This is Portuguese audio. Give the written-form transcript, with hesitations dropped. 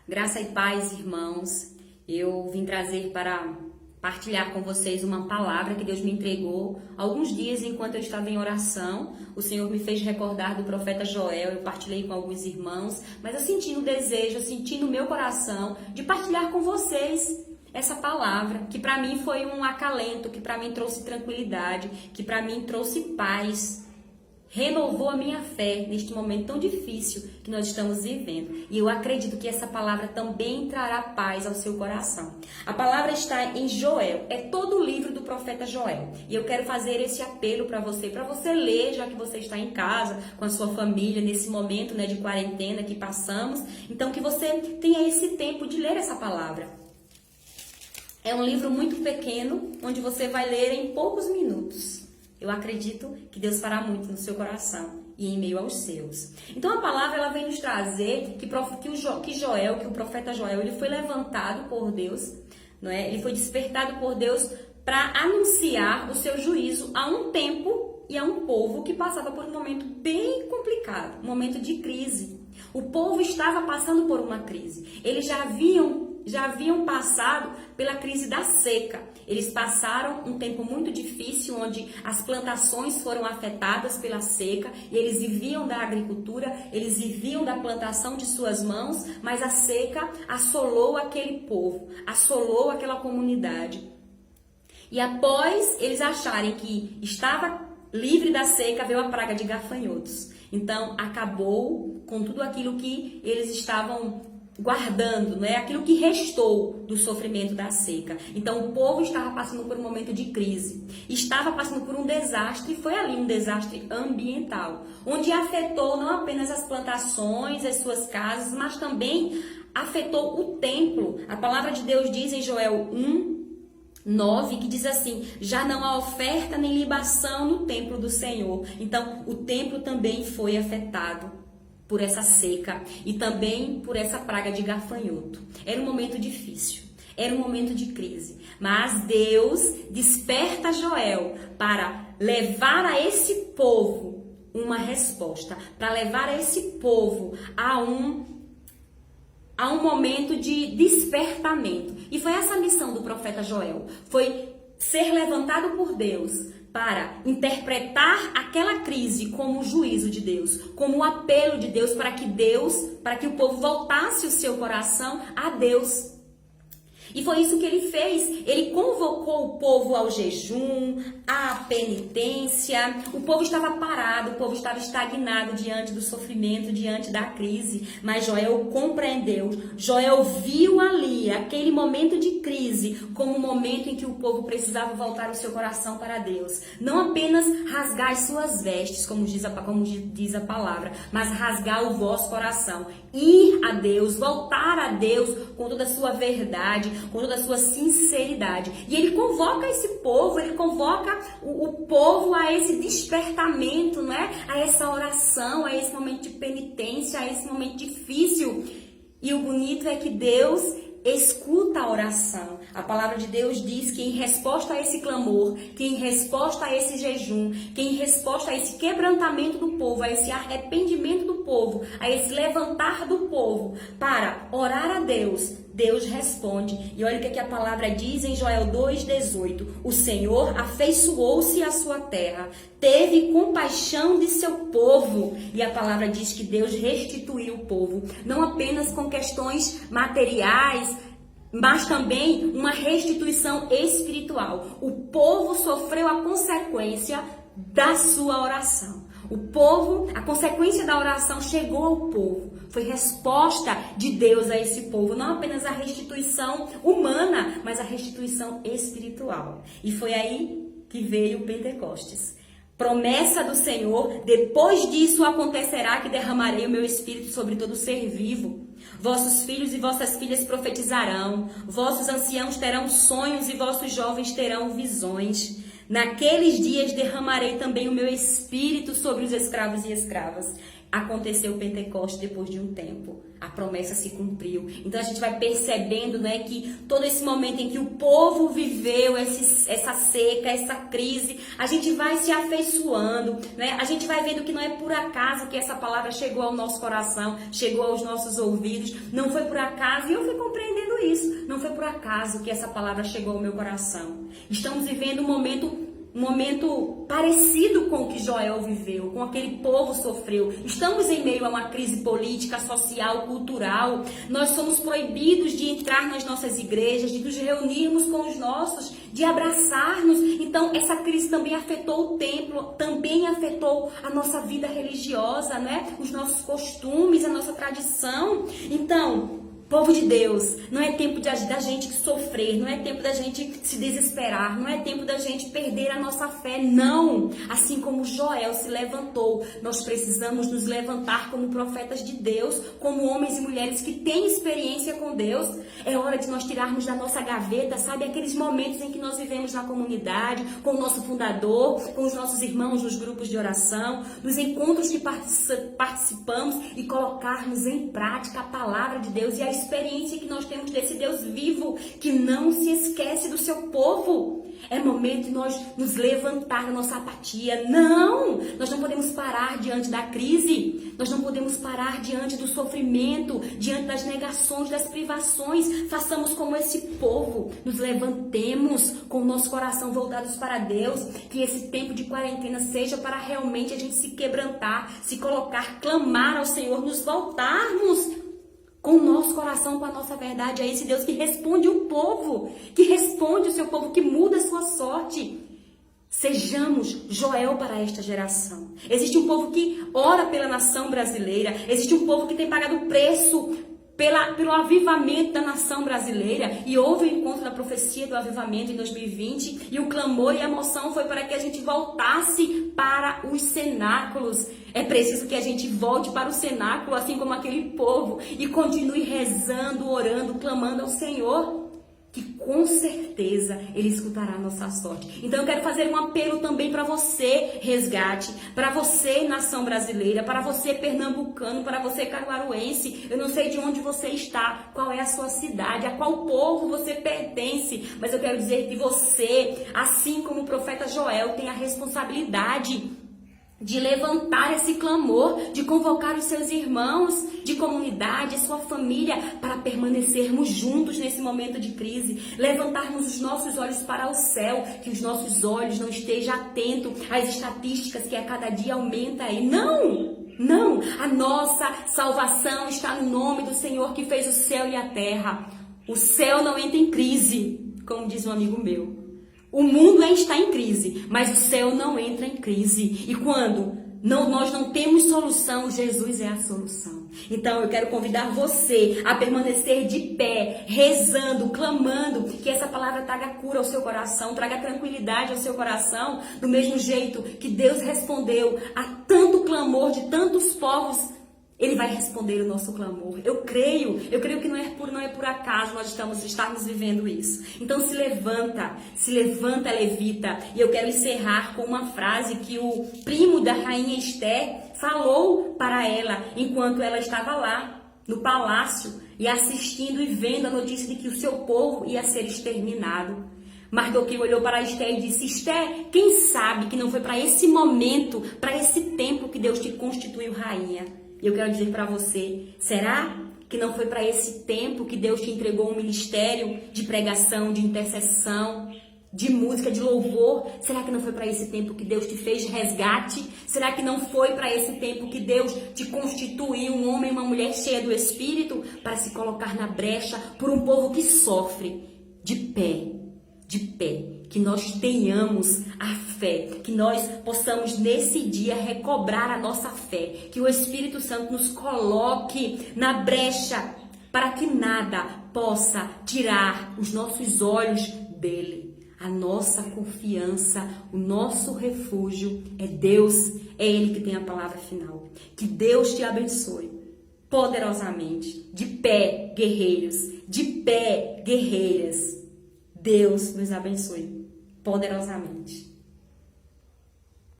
Graça e paz, irmãos. Eu vim trazer para partilhar com vocês uma palavra que Deus me entregou alguns dias enquanto eu estava em oração. O Senhor me fez recordar do profeta Joel, eu partilhei com alguns irmãos, mas eu senti no desejo, eu senti no meu coração de partilhar com vocês essa palavra, que para mim foi um acalento, que para mim trouxe tranquilidade, que para mim trouxe paz. Renovou a minha fé neste momento tão difícil que nós estamos vivendo. E eu acredito que essa palavra também trará paz ao seu coração. A palavra está em Joel, é todo o livro do profeta Joel. E eu quero fazer esse apelo para você ler, já que você está em casa, com a sua família, nesse momento, de quarentena que passamos. Então que você tenha esse tempo de ler essa palavra. É um livro muito pequeno, onde você vai ler em poucos minutos. Eu acredito que Deus fará muito no seu coração e em meio aos seus. Então a palavra ela vem nos trazer que o profeta Joel, ele foi levantado por Deus, não é? Ele foi despertado por Deus para anunciar o seu juízo a um tempo e a um povo que passava por um momento bem complicado, um momento de crise. O povo estava passando por uma crise. Eles já haviam passado pela crise da seca. Eles passaram um tempo muito difícil, onde as plantações foram afetadas pela seca, e eles viviam da agricultura, eles viviam da plantação de suas mãos, mas a seca assolou aquele povo, assolou aquela comunidade. E após eles acharem que estava livre da seca, veio a praga de gafanhotos. Então acabou com tudo aquilo que eles estavam guardando, aquilo que restou do sofrimento da seca. Então o povo estava passando por um momento de crise, estava passando por um desastre, foi ali um desastre ambiental, onde afetou não apenas as plantações, as suas casas, mas também afetou o templo. A palavra de Deus diz em Joel 1:9, que diz assim: já não há oferta nem libação no templo do Senhor. Então o templo também foi afetado por essa seca e também por essa praga de gafanhoto. Era um momento difícil, era um momento de crise, mas Deus desperta Joel para levar a esse povo uma resposta, para levar a esse povo a um momento de despertamento. E foi essa a missão do profeta Joel, foi ser levantado por Deus para interpretar aquela crise como o juízo de Deus, como o apelo de Deus, para que o povo voltasse o seu coração a Deus. E foi isso que ele fez. Ele convocou o povo ao jejum, à penitência. O povo estava parado, o povo estava estagnado diante do sofrimento, diante da crise. Mas Joel compreendeu. Joel viu ali aquele momento de crise como um momento em que o povo precisava voltar o seu coração para Deus. Não apenas rasgar as suas vestes, como diz a palavra, mas rasgar o vosso coração. Ir a Deus, voltar a Deus com toda a sua verdade, com toda a sua sinceridade. E ele convoca esse povo, ele convoca o povo a esse despertamento, a essa oração, a esse momento de penitência, a esse momento difícil. E o bonito é que Deus escuta a oração. A palavra de Deus diz que em resposta a esse clamor, que em resposta a esse jejum, que em resposta a esse quebrantamento do povo, a esse arrependimento do povo, a esse levantar do povo para orar a Deus, Deus responde. E olha o que a palavra diz em Joel 2:18. O Senhor afeiçoou-se à sua terra, teve compaixão de seu povo. E a palavra diz que Deus restituiu o povo, não apenas com questões materiais, mas também uma restituição espiritual. O povo sofreu a consequência da sua oração. A consequência da oração chegou ao povo. Foi resposta de Deus a esse povo, não apenas a restituição humana, mas a restituição espiritual. E foi aí que veio o Pentecostes. Promessa do Senhor: depois disso acontecerá que derramarei o meu espírito sobre todo ser vivo. Vossos filhos e vossas filhas profetizarão, vossos anciãos terão sonhos e vossos jovens terão visões. Naqueles dias derramarei também o meu espírito sobre os escravos e escravas. aconteceu o Pentecostes depois de um tempo. A promessa se cumpriu. Então a gente vai percebendo, né, que todo esse momento em que o povo viveu essa seca, essa crise, a gente vai se afeiçoando, né? A gente vai vendo que não é por acaso que essa palavra chegou ao nosso coração, chegou aos nossos ouvidos. Não foi por acaso, e eu fui compreendendo isso. Não foi por acaso que essa palavra chegou ao meu coração. Estamos vivendo um momento parecido com o que Joel viveu, com aquele povo sofreu. Estamos em meio a uma crise política, social, cultural. Nós somos proibidos de entrar nas nossas igrejas, de nos reunirmos com os nossos, de abraçar-nos. Então, essa crise também afetou o templo, também afetou a nossa vida religiosa, né? Os nossos costumes, a nossa tradição. Então, povo de Deus, não é tempo da gente sofrer, não é tempo da gente se desesperar, não é tempo da gente perder a nossa fé, não. Assim como Joel se levantou, nós precisamos nos levantar como profetas de Deus, como homens e mulheres que têm experiência com Deus. É hora de nós tirarmos da nossa gaveta, sabe, aqueles momentos em que nós vivemos na comunidade, com o nosso fundador, com os nossos irmãos nos grupos de oração, nos encontros que participamos e colocarmos em prática a palavra de Deus e a experiência que nós temos desse Deus vivo, que não se esquece do seu povo. É momento de nós nos levantar da nossa apatia. Não! Nós não podemos parar diante da crise. Nós não podemos parar diante do sofrimento, diante das negações, das privações. Façamos como esse povo. Nos levantemos com o nosso coração voltados para Deus. Que esse tempo de quarentena seja para realmente a gente se quebrantar, se colocar, clamar ao Senhor, nos voltarmos com o nosso coração, com a nossa verdade, a esse Deus que responde o povo, que responde o seu povo, que muda a sua sorte. Sejamos Joel para esta geração. Existe um povo que ora pela nação brasileira, existe um povo que tem pagado o preço pelo avivamento da nação brasileira, e houve o encontro da profecia do avivamento em 2020, e o clamor e a emoção foi para que a gente voltasse para os cenáculos. É preciso que a gente volte para o cenáculo, assim como aquele povo, e continue rezando, orando, clamando ao Senhor, que com certeza Ele escutará a nossa sorte. Então eu quero fazer um apelo também para você, Resgate, para você, nação brasileira, para você, pernambucano, para você, caruaruense. Eu não sei de onde você está, qual é a sua cidade, a qual povo você pertence, mas eu quero dizer que você, assim como o profeta Joel, tem a responsabilidade de levantar esse clamor, de convocar os seus irmãos de comunidade, sua família, para permanecermos juntos nesse momento de crise, levantarmos os nossos olhos para o céu, que os nossos olhos não estejam atentos às estatísticas que a cada dia aumenta aí. Não, a nossa salvação está no nome do Senhor que fez o céu e a terra. O céu não entra em crise, como diz um amigo meu. O mundo está em crise, mas o céu não entra em crise. E quando nós não temos solução, Jesus é a solução. Então eu quero convidar você a permanecer de pé, rezando, clamando, que essa palavra traga cura ao seu coração, traga tranquilidade ao seu coração, do mesmo jeito que Deus respondeu a tanto clamor de tantos povos. Ele vai responder o nosso clamor. Eu creio que não é por acaso nós estamos vivendo isso. Então se levanta, levita. E eu quero encerrar com uma frase que o primo da rainha Esther falou para ela enquanto ela estava lá no palácio e assistindo e vendo a notícia de que o seu povo ia ser exterminado. Mardoqueu olhou para Esther e disse: Esther, quem sabe que não foi para esse momento, para esse tempo que Deus te constituiu rainha? E eu quero dizer para você, será que não foi para esse tempo que Deus te entregou um ministério de pregação, de intercessão, de música, de louvor? Será que não foi para esse tempo que Deus te fez resgate? Será que não foi para esse tempo que Deus te constituiu um homem e uma mulher cheia do Espírito para se colocar na brecha por um povo que sofre? De pé, que nós tenhamos a fé, que nós possamos nesse dia recobrar a nossa fé, que o Espírito Santo nos coloque na brecha para que nada possa tirar os nossos olhos dele. A nossa confiança, o nosso refúgio é Deus, é Ele que tem a palavra final. Que Deus te abençoe poderosamente. De pé, guerreiros, de pé, guerreiras. Deus nos abençoe poderosamente.